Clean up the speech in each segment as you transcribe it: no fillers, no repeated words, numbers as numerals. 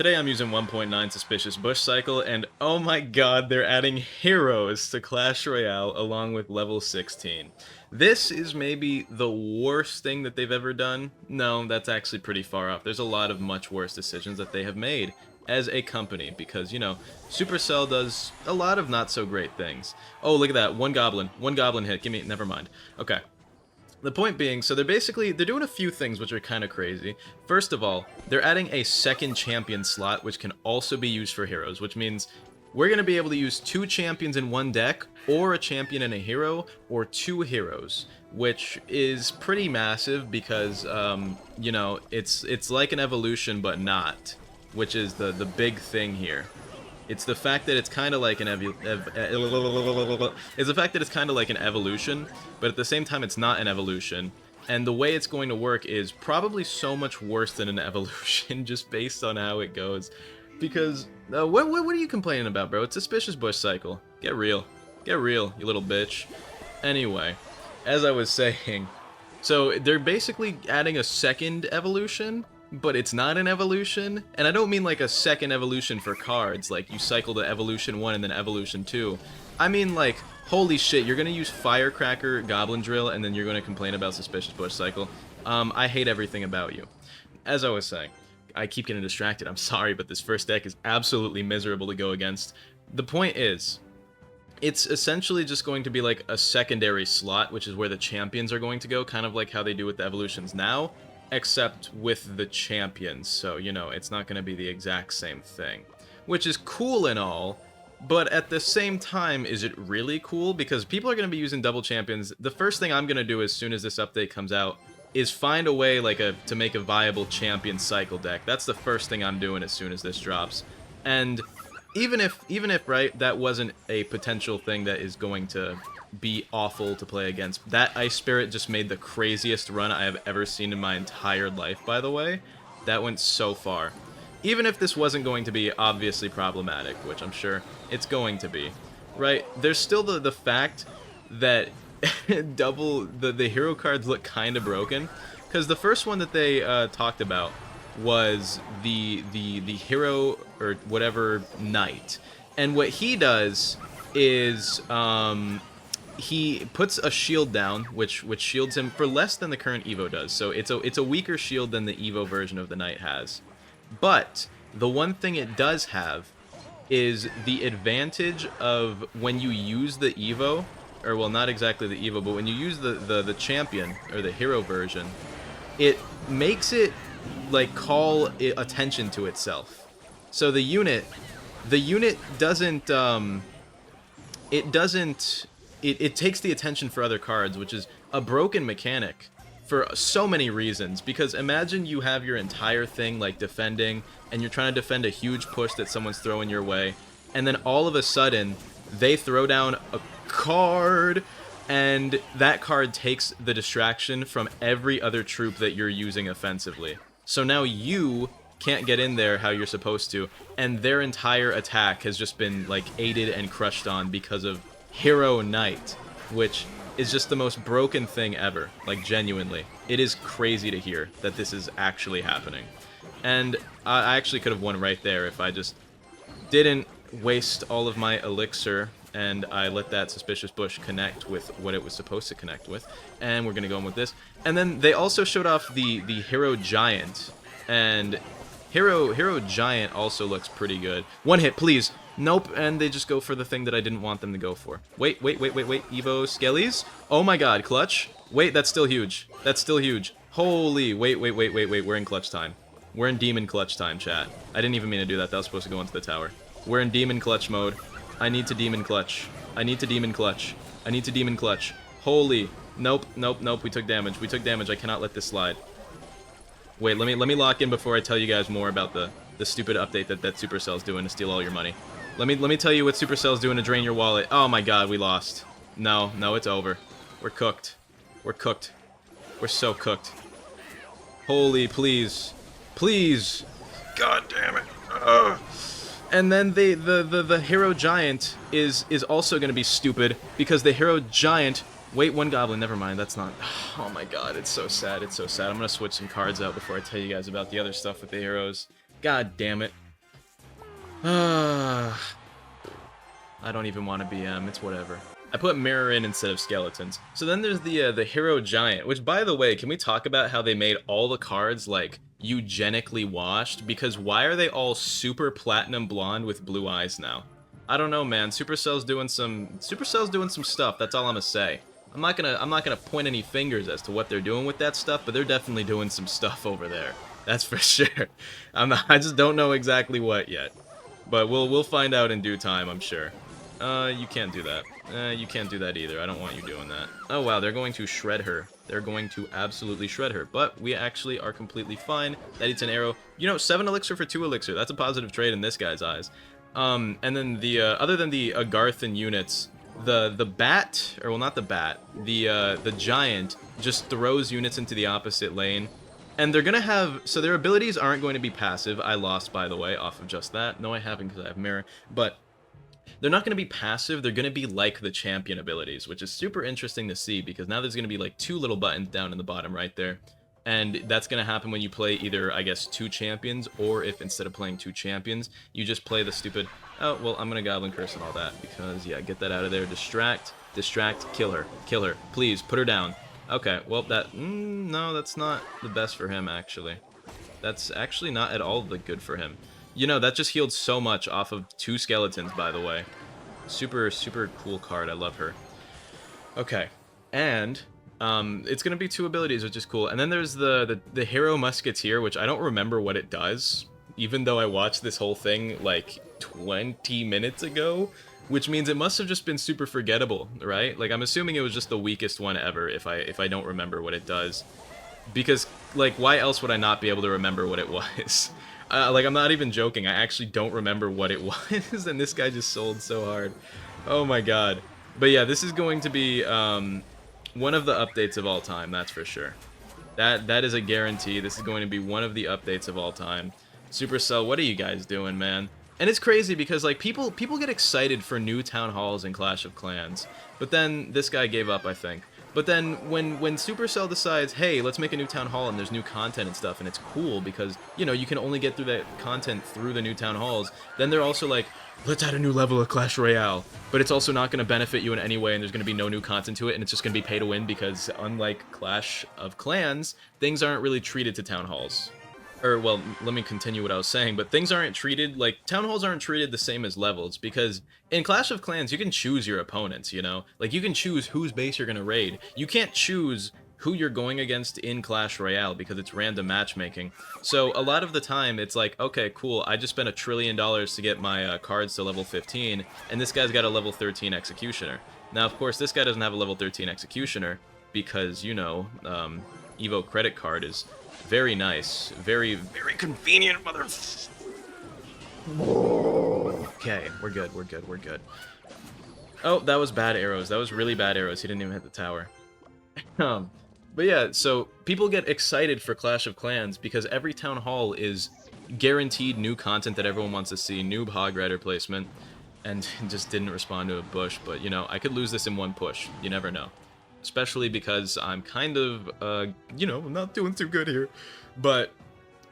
Today I'm using 1.9 Suspicious Bush Cycle, and oh my god, they're adding heroes to Clash Royale along with level 16. This is maybe the worst thing that they've ever done. No, that's actually pretty far off. There's a lot of much worse decisions that they have made as a company because, Supercell does a lot of not so great things. Oh, look at that. One goblin hit. Give me, never mind. Okay. The point being, so they're doing a few things which are kind of crazy. First of all, they're adding a second champion slot which can also be used for heroes, which means we're going to be able to use two champions in one deck, or a champion and a hero, or two heroes, which is pretty massive because, it's like an evolution but not, which is the big thing here. It's the fact that it's kind of like an it's the fact that it's kind of like an evolution, but at the same time it's not an evolution. And the way it's going to work is probably so much worse than an evolution, just based on how it goes. Because what are you complaining about, bro? It's Suspicious Bush Cycle. Get real, you little bitch. Anyway, as I was saying, so they're basically adding a second evolution. But it's not an evolution, and I don't mean like a second evolution for cards, like you cycle to evolution 1 and then evolution 2. I mean like, holy shit, you're gonna use Firecracker, Goblin Drill, and then you're gonna complain about Suspicious Bush Cycle. I hate everything about you. As I was saying, I keep getting distracted, I'm sorry, but this first deck is absolutely miserable to go against. The point is, it's essentially just going to be like a secondary slot, which is where the champions are going to go, kind of like how they do with the evolutions now, except with the champions, so, it's not going to be the exact same thing. Which is cool and all, but at the same time, is it really cool? Because people are going to be using double champions. The first thing I'm going to do as soon as this update comes out is find a way to make a viable champion cycle deck. That's the first thing I'm doing as soon as this drops. And even if right, that wasn't a potential thing that is going to be awful to play against. That Ice Spirit just made the craziest run I have ever seen in my entire life, by the way. That went so far. Even if this wasn't going to be obviously problematic, which I'm sure it's going to be, right? There's still the fact that the hero cards look kind of broken, because the first one that they talked about was the hero or whatever knight, and what he does is he puts a shield down, which shields him for less than the current Evo does. So it's a weaker shield than the Evo version of the Knight has. But the one thing it does have is the advantage of when you use the Evo, or well, not exactly the Evo, but when you use the champion or the hero version, it makes it like call attention to itself. So the unit doesn't it takes the attention for other cards, which is a broken mechanic for so many reasons. Because imagine you have your entire thing like defending, and you're trying to defend a huge push that someone's throwing your way, and then all of a sudden they throw down a card, and that card takes the distraction from every other troop that you're using offensively. So now you can't get in there how you're supposed to, and their entire attack has just been like aided and crushed on because of Hero Knight, which is just the most broken thing ever. Like, genuinely. It is crazy to hear that this is actually happening. And I actually could have won right there if I just didn't waste all of my elixir and I let that Suspicious Bush connect with what it was supposed to connect with. And we're going to go in with this. And then they also showed off the Hero Giant. And Hero Giant also looks pretty good. One hit, please. Nope, and they just go for the thing that I didn't want them to go for. Wait. Evo Skellies? Oh my god, clutch? Wait, that's still huge. That's still huge. Holy, wait. We're in clutch time. We're in demon clutch time, chat. I didn't even mean to do that. That was supposed to go into the tower. We're in demon clutch mode. I need to demon clutch. I need to demon clutch. Holy. Nope. We took damage. I cannot let this slide. Wait, let me lock in before I tell you guys more about the stupid update that Supercell's doing to steal all your money. Let me tell you what Supercell's doing to drain your wallet. Oh my god, we lost. No, it's over. We're cooked. We're so cooked. Holy, please. God damn it. Ugh. And then the Hero Giant is also going to be stupid, because the Hero Giant... Wait, one goblin, never mind, that's not... Oh my god, it's so sad. I'm going to switch some cards out before I tell you guys about the other stuff with the heroes. God damn it. I don't even want to BM. It's whatever. I put mirror in instead of skeletons. So then there's the hero giant, which, by the way, can we talk about how they made all the cards like eugenically washed? Because why are they all super platinum blonde with blue eyes now? I don't know, man. Supercell's doing some stuff. That's all I'm gonna say. I'm not gonna point any fingers as to what they're doing with that stuff, but they're definitely doing some stuff over there. That's for sure. I just don't know exactly what yet. But we'll find out in due time, I'm sure. You can't do that. You can't do that either. I don't want you doing that. Oh wow, they're going to shred her. They're going to absolutely shred her. But we actually are completely fine. That eats an arrow. You know, 7 elixir for 2 elixir. That's a positive trade in this guy's eyes. And then the other than the Agarthan units, the bat, or well, not the bat, the giant just throws units into the opposite lane. And they're gonna have, so their abilities aren't going to be passive. I lost, by the way, off of just that. No, I haven't because I have mirror. But they're not going to be passive. They're going to be like the champion abilities, which is super interesting to see because now there's going to be like 2 little buttons down in the bottom right there. And that's going to happen when you play either, I guess, 2 champions, or if instead of playing 2 champions, you just play the stupid, oh, well, I'm going to Goblin Curse and all that because, yeah, get that out of there. Distract, kill her, please, put her down. Okay, well, no, that's not the best for him, actually. That's actually not at all the good for him. You know, that just healed so much off of 2 skeletons, by the way. Super, super cool card. I love her. Okay. And it's going to be 2 abilities, which is cool. And then there's the Hero Musketeer, which I don't remember what it does, even though I watched this whole thing like 20 minutes ago, which means it must have just been super forgettable, right? Like, I'm assuming it was just the weakest one ever if I don't remember what it does. Because, like, why else would I not be able to remember what it was? Like, I'm not even joking. I actually don't remember what it was, and this guy just sold so hard. Oh my god. But yeah, this is going to be one of the updates of all time, that's for sure. That is a guarantee. This is going to be one of the updates of all time. Supercell, what are you guys doing, man? And it's crazy because, like, people get excited for new town halls in Clash of Clans, but then this guy gave up, I think. But then when Supercell decides, hey, let's make a new town hall and there's new content and stuff, and it's cool because, you know, you can only get through that content through the new town halls, then they're also like, let's add a new level of Clash Royale, but it's also not going to benefit you in any way, and there's going to be no new content to it, and it's just going to be pay to win because, unlike Clash of Clans, things aren't really treated to town halls. Or, well, let me continue what I was saying, but things aren't treated, like, town halls aren't treated the same as levels, because in Clash of Clans, you can choose your opponents, you know? Like, you can choose whose base you're gonna raid. You can't choose who you're going against in Clash Royale, because it's random matchmaking. So, a lot of the time, it's like, okay, cool, I just spent $1 trillion to get my cards to level 15, and this guy's got a level 13 Executioner. Now, of course, this guy doesn't have a level 13 Executioner, because, you know, Evo credit card is very nice. Very, very convenient, mother... Okay, we're good, we're good, we're good. Oh, that was bad arrows. That was really bad arrows. He didn't even hit the tower. But yeah, so people get excited for Clash of Clans because every town hall is guaranteed new content that everyone wants to see, new Hog Rider placement, and just didn't respond to a bush. But, you know, I could lose this in one push. You never know. Especially because I'm kind of, you know, not doing too good here. But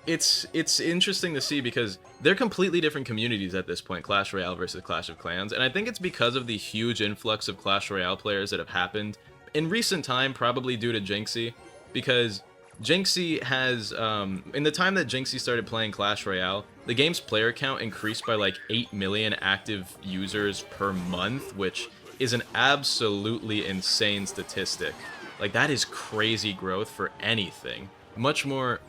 it's interesting to see because they're completely different communities at this point, Clash Royale versus Clash of Clans. And I think it's because of the huge influx of Clash Royale players that have happened in recent time, probably due to Jynxzi. Because Jynxzi has, in the time that Jynxzi started playing Clash Royale, the game's player count increased by like 8 million active users per month, which is an absolutely insane statistic. Like, that is crazy growth for anything. Much more,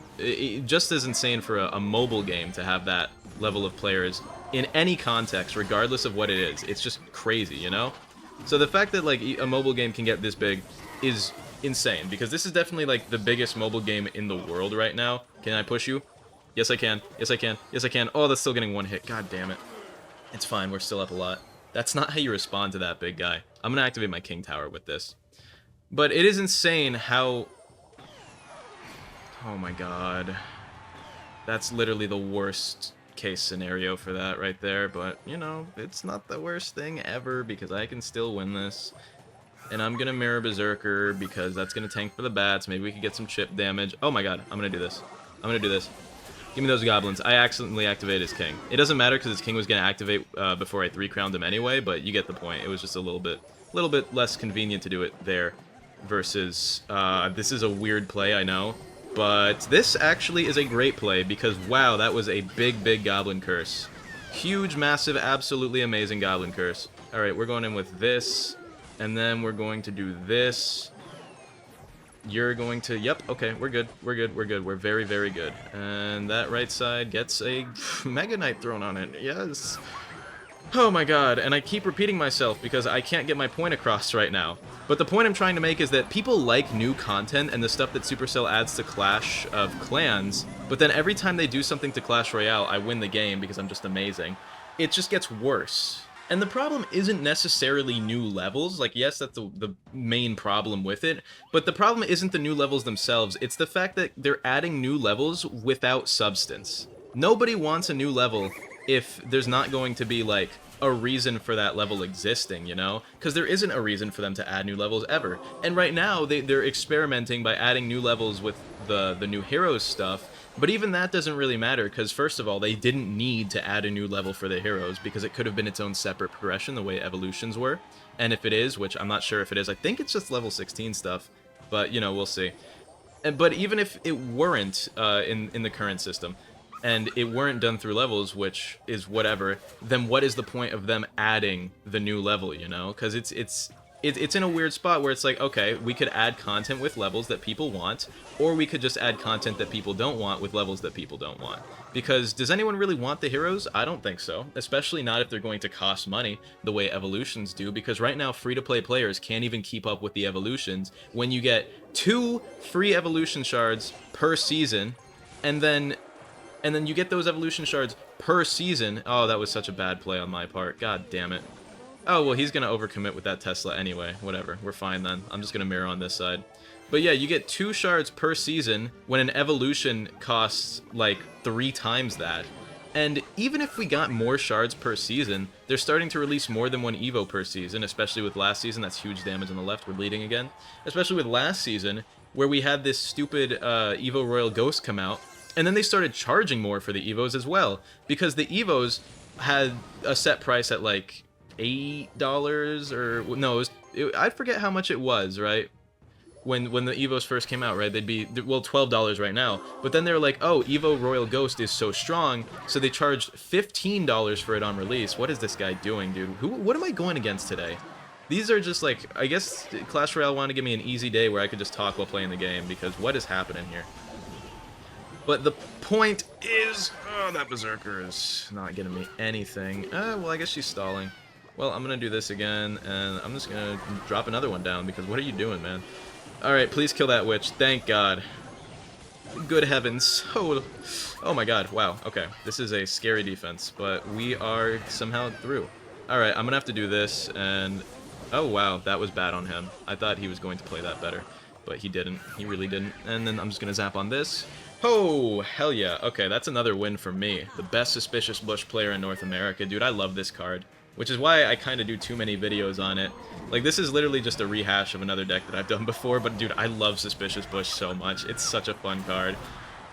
just as insane for a mobile game to have that level of players in any context, regardless of what it is. It's just crazy, you know? So the fact that, like, a mobile game can get this big is insane, because this is definitely, like, the biggest mobile game in the world right now. Can I push you? Yes, I can. Yes, I can. Yes, I can. Oh, that's still getting 1 hit. God damn it. It's fine. We're still up a lot. That's not how you respond to that big guy. I'm gonna activate my King Tower with this. But it is insane how... Oh my god. That's literally the worst case scenario for that right there. But, you know, it's not the worst thing ever because I can still win this. And I'm gonna Mirror Berserker because that's gonna tank for the bats. Maybe we could get some chip damage. Oh my god, I'm gonna do this. I'm gonna do this. Give me those goblins. I accidentally activated his king. It doesn't matter because his king was going to activate before I 3-crowned him anyway, but you get the point. It was just a little bit less convenient to do it there versus... this is a weird play, I know. But this actually is a great play because, wow, that was a big goblin curse. Huge, massive, absolutely amazing goblin curse. Alright, we're going in with this, and then we're going to do this. You're going to... Yep, okay, we're good. We're good, we're good. We're very good. And that right side gets a Mega Knight thrown on it. Yes. Oh my god, and I keep repeating myself because I can't get my point across right now. But the point I'm trying to make is that people like new content and the stuff that Supercell adds to Clash of Clans, but then every time they do something to Clash Royale, I win the game because I'm just amazing. It just gets worse. And the problem isn't necessarily new levels, like yes, that's the main problem with it, but the problem isn't the new levels themselves, it's the fact that they're adding new levels without substance. Nobody wants a new level if there's not going to be, like, a reason for that level existing, you know? Because there isn't a reason for them to add new levels ever. And right now, they're experimenting by adding new levels with the new heroes stuff, but even that doesn't really matter, because first of all, they didn't need to add a new level for the heroes, because it could have been its own separate progression, the way evolutions were. And if it is, which I'm not sure if it is, I think it's just level 16 stuff, but, you know, we'll see. But even if it weren't in the current system, and it weren't done through levels, which is whatever, then what is the point of them adding the new level, you know? Because it's in a weird spot where it's like, okay, we could add content with levels that people want, or we could just add content that people don't want with levels that people don't want. Because does anyone really want the heroes? I don't think so, especially not if they're going to cost money the way evolutions do, because right now free-to-play players can't even keep up with the evolutions when you get 2 free evolution shards per season, and then you get those evolution shards per season. Oh, that was such a bad play on my part. God damn it. Oh, well, he's going to overcommit with that Tesla anyway. Whatever. We're fine then. I'm just going to mirror on this side. But yeah, you get 2 shards per season when an evolution costs, like, 3 times that. And even if we got more shards per season, they're starting to release more than 1 Evo per season, especially with last season. That's huge damage on the left. We're leading again. Especially with last season, where we had this stupid Evo Royal Ghost come out. And then they started charging more for the Evos as well, because the Evos had a set price at like $8 or no, I forget how much it was, right? When the Evos first came out, right? They'd be, well, $12 right now. But then they were like, oh, Evo Royal Ghost is so strong, so they charged $15 for it on release. What is this guy doing, dude? What am I going against today? These are just like, I guess Clash Royale wanted to give me an easy day where I could just talk while playing the game, because what is happening here? But the point is, oh, that Berserker is not getting me anything. Well, I guess she's stalling. Well, I'm going to do this again, and I'm just going to drop another one down, because what are you doing, man? Alright, please kill that witch. Thank God. Good heavens. Oh my god, wow. Okay, this is a scary defense, but we are somehow through. Alright, I'm going to have to do this, and... Oh, wow, that was bad on him. I thought he was going to play that better, but he didn't. He really didn't. And then I'm just going to zap on this. Oh, hell yeah. Okay, that's another win for me. The best Suspicious Bush player in North America. Dude, I love this card. Which is why I kind of do too many videos on it. Like, this is literally just a rehash of another deck that I've done before, but dude, I love Suspicious Bush so much. It's such a fun card.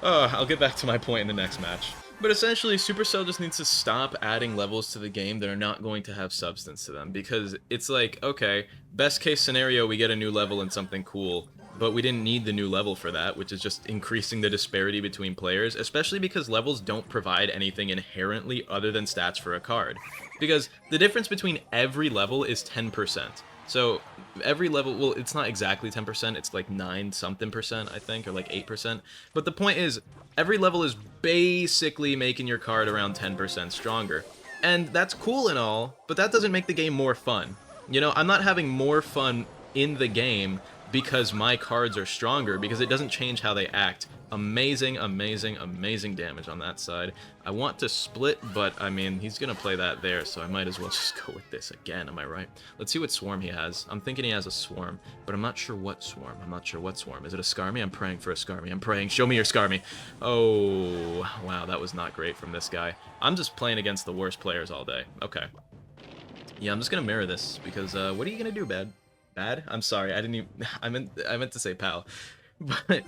I'll get back to my point in the next match. But essentially, Supercell just needs to stop adding levels to the game that are not going to have substance to them. Because it's like, okay, best case scenario, we get a new level and something cool. But we didn't need the new level for that, which is just increasing the disparity between players, especially because levels don't provide anything inherently other than stats for a card. Because the difference between every level is 10%. So every level, well, it's not exactly 10%, it's like 9-something%, I think, or like 8%. But the point is, every level is basically making your card around 10% stronger. And that's cool and all, but that doesn't make the game more fun. You know, I'm not having more fun in the game because my cards are stronger, because it doesn't change how they act. Amazing, amazing, amazing damage on that side. I want to split, but I mean, he's gonna play that there, so I might as well just go with this again, am I right? Let's see what swarm he has. I'm thinking he has a swarm, but I'm not sure what swarm. I'm not sure what swarm. Is it a Skarmy? I'm praying for a Skarmy. I'm praying. Show me your Skarmy. Oh, wow, that was not great from this guy. I'm just playing against the worst players all day. Okay. Yeah, I'm just gonna mirror this, because what are you gonna do, Bad? Bad? I'm sorry, I didn't even... I meant to say pal. But...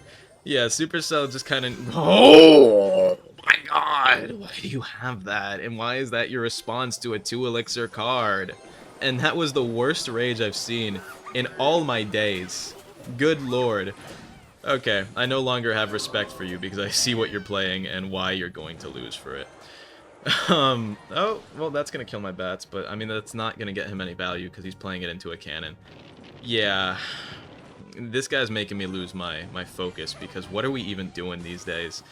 Yeah, Supercell just kind of... Oh my god! Why do you have that? And why is that your response to a 2 elixir card? And that was the worst rage I've seen in all my days. Good lord. Okay, I no longer have respect for you because I see what you're playing and why you're going to lose for it. Oh, well, that's gonna kill my bats, but I mean, that's not gonna get him any value because he's playing it into a cannon. Yeah, this guy's making me lose my focus because what are we even doing these days?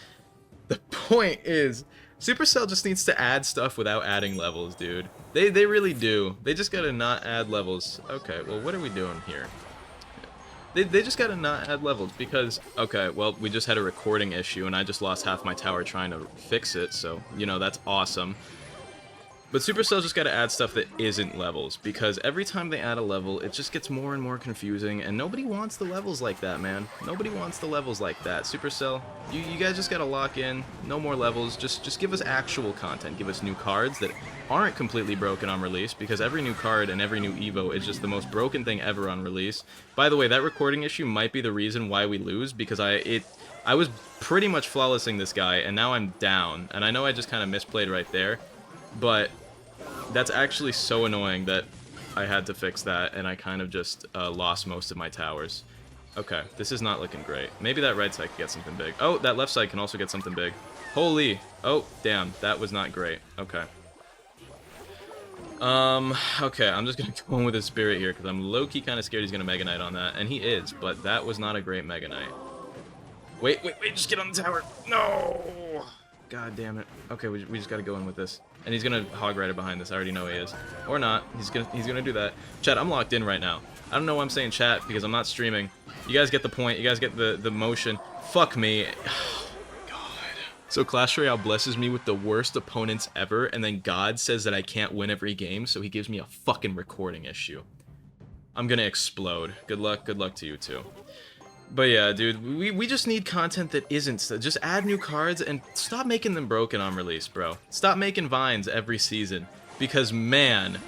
The point is, Supercell just needs to add stuff without adding levels, dude. They really do. They just gotta not add levels. Okay, well, what are we doing here? They just gotta not add levels because, okay, well, we just had a recording issue and I just lost half my tower trying to fix it, so, you know, that's awesome. But Supercell just gotta add stuff that isn't levels, because every time they add a level, it just gets more and more confusing, and nobody wants the levels like that, man. Nobody wants the levels like that. Supercell, you guys just gotta lock in, no more levels, just give us actual content. Give us new cards that aren't completely broken on release, because every new card and every new Evo is just the most broken thing ever on release. By the way, that recording issue might be the reason why we lose, because I was pretty much flawlessing this guy, and now I'm down, and I know I just kind of misplayed right there, but that's actually so annoying that I had to fix that, and I kind of just lost most of my towers. Okay, this is not looking great. Maybe that right side can get something big. Oh, that left side can also get something big. Holy! Oh, damn, that was not great. Okay. Okay, I'm just gonna go in with his spirit here, because I'm low-key kind of scared he's gonna Mega Knight on that, and he is, but that was not a great Mega Knight. Wait, just get on the tower! No! God damn it. Okay, we just gotta go in with this. And he's gonna hog rider behind this. I already know he is. Or not. He's gonna do that. Chat, I'm locked in right now. I don't know why I'm saying chat because I'm not streaming. You guys get the point. You guys get the motion. Fuck me. Oh, God. So Clash Royale blesses me with the worst opponents ever, and then God says that I can't win every game, so he gives me a fucking recording issue. I'm gonna explode. Good luck to you too. But yeah, dude, we just need content that isn't. Just add new cards and stop making them broken on release, bro. Stop making vines every season. Because, man,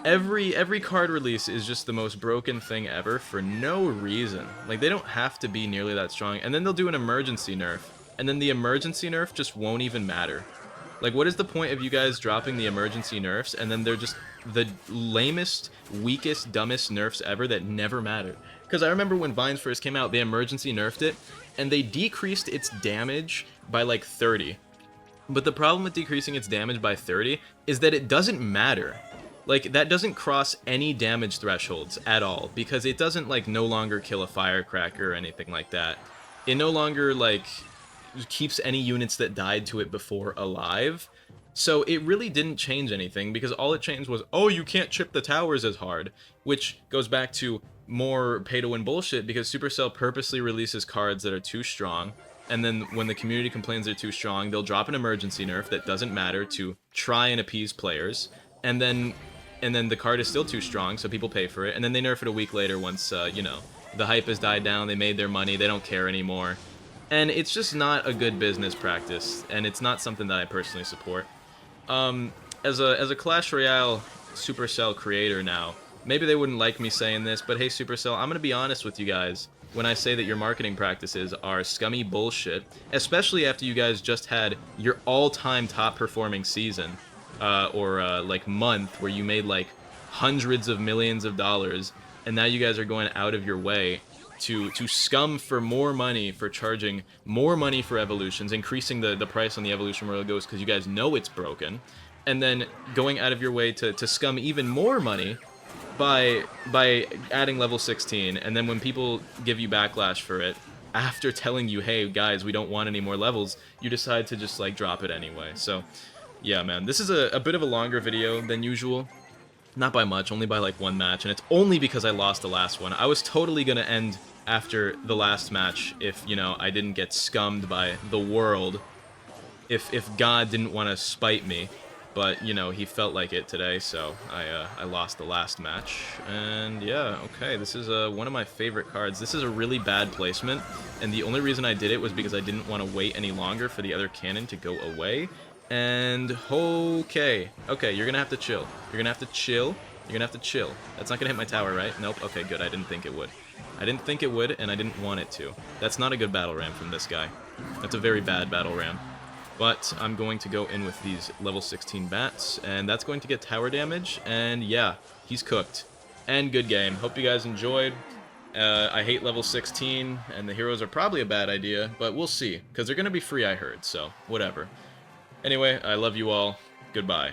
every card release is just the most broken thing ever for no reason. Like, they don't have to be nearly that strong. And then they'll do an emergency nerf. And then the emergency nerf just won't even matter. Like, what is the point of you guys dropping the emergency nerfs and then they're just the lamest, weakest, dumbest nerfs ever that never mattered? Because I remember when Vines first came out, they emergency nerfed it, and they decreased its damage by like 30. But the problem with decreasing its damage by 30 is that it doesn't matter. Like, that doesn't cross any damage thresholds at all, because it doesn't, like, no longer kill a firecracker or anything like that. It no longer, like, keeps any units that died to it before alive. So it really didn't change anything, because all it changed was, oh, you can't chip the towers as hard, which goes back to more pay-to-win bullshit, because Supercell purposely releases cards that are too strong, and then when the community complains they're too strong, they'll drop an emergency nerf that doesn't matter to try and appease players, and then the card is still too strong, so people pay for it, and then they nerf it a week later once, you know, the hype has died down, they made their money, they don't care anymore. And it's just not a good business practice, and it's not something that I personally support. As a Clash Royale Supercell creator now, maybe they wouldn't like me saying this, but hey Supercell, I'm gonna be honest with you guys when I say that your marketing practices are scummy bullshit, especially after you guys just had your all-time top-performing season, or like month, where you made like hundreds of millions of dollars, and now you guys are going out of your way to scum for more money, for charging more money for evolutions, increasing the price on the evolution Royal Ghost because you guys know it's broken, and then going out of your way to scum even more money by adding level 16, and then when people give you backlash for it, after telling you, hey guys, we don't want any more levels, you decide to just like drop it anyway. So yeah, man, this is a bit of a longer video than usual. Not by much, only by like one match, and it's only because I lost the last one. I was totally gonna end after the last match if, you know, I didn't get scummed by the world, if God didn't want to spite me, but, you know, he felt like it today, so I lost the last match. And yeah, okay, this is one of my favorite cards. This is a really bad placement, and the only reason I did it was because I didn't want to wait any longer for the other cannon to go away. And okay, you're gonna have to chill. You're gonna have to chill. You're gonna have to chill. That's not gonna hit my tower, right? Nope. Okay, good. I didn't think it would. I didn't think it would, and I didn't want it to. That's not a good battle ram from this guy. That's a very bad battle ram. But I'm going to go in with these level 16 bats, and that's going to get tower damage, and yeah, he's cooked. And good game. Hope you guys enjoyed. I hate level 16, and the heroes are probably a bad idea, but we'll see, because they're going to be free, I heard, so whatever. Anyway, I love you all. Goodbye.